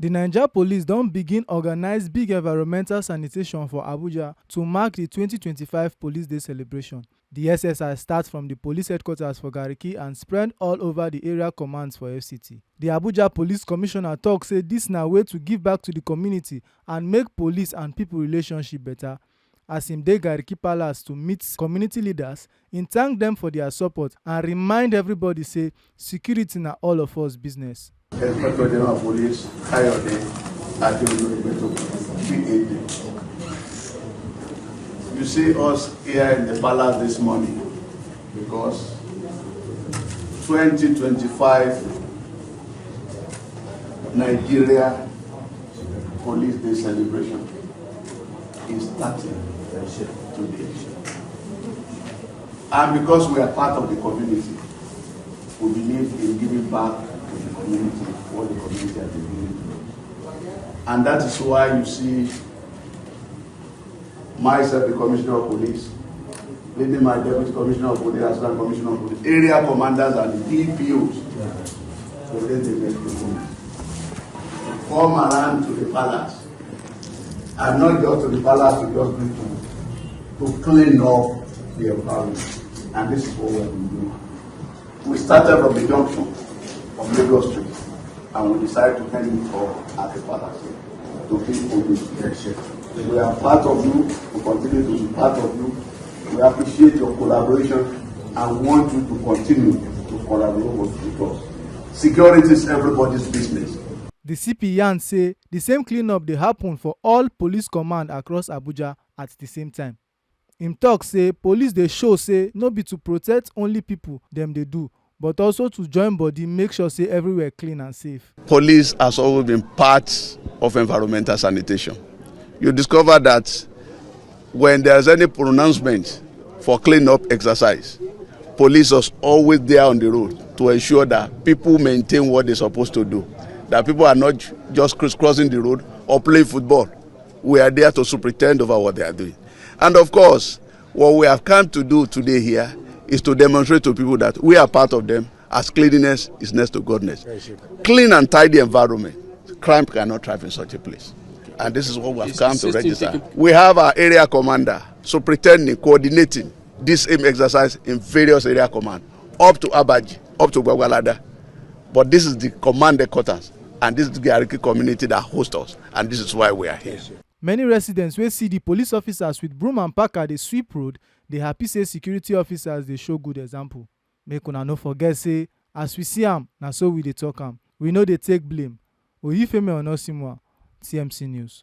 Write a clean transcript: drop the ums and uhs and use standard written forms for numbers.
The Naija Police don begin organize big environmental sanitation for Abuja to mark the 2025 Police Day celebration. The exercise starts from the police headquarters for Gariki and spread all over the area commands for FCT. The Abuja Police Commissioner tok say dis na way to give back to the community and make police and people relationship better. As im dey Gariki Palace to meet community leaders, im thank dem for their support and remind everybody say security na all of us business. Inspector General of Police, Kayode Adeolu, PAD. You see us here in the palace this morning because 2025 Nigeria Police Day celebration is starting today. And because we are part of the community, we believe in giving back to the community, what the community has been doing. And that is why you see myself, the Commissioner of Police, leading my Deputy Commissioner of Police, Assistant Commissioner of Police, area commanders and the DPOs to raise the next performance. Come around to the palace. And not just to the palace, we just need to clean up the environment. And this is what we have been doing. We started from the junction of Lagos Street and we decided to end it all at the palace to keep moving. We are part of you, we continue to be part of you. We appreciate your collaboration and want you to continue to collaborate with us. Security is everybody's business. The CP yarn say the same cleanup dey happen for all police command across Abuja at the same time. Im tok say police dey show say no be to protect only people dem dey do, but also to join body make sure say everywhere clean and safe. Police has always been part of environmental sanitation. You discover that when there's any pronouncement for clean-up exercise, police is always there on the road to ensure that people maintain what they're supposed to do, that people are not just crisscrossing the road or playing football. We are there to superintend over what they are doing. And of course, what we have come to do today here is to demonstrate to people that we are part of them, as cleanliness is next to godliness. Clean and tidy environment, crime cannot thrive in such a place. And this is what we have come to register. We have our area commander superintending, coordinating this same exercise in various area command, up to Abaji, up to Gwagwalada. But this is the command headquarters, and this is the Gariki community that hosts us, and this is why we are here. Many residents wey see the police officers with broom and packer dey sweep road dey happy say security officers dey show good example. Make una no forget say as we see am, na so we dey talk am. We no dey take blame. Oyifemi Onosimwa, TMC News.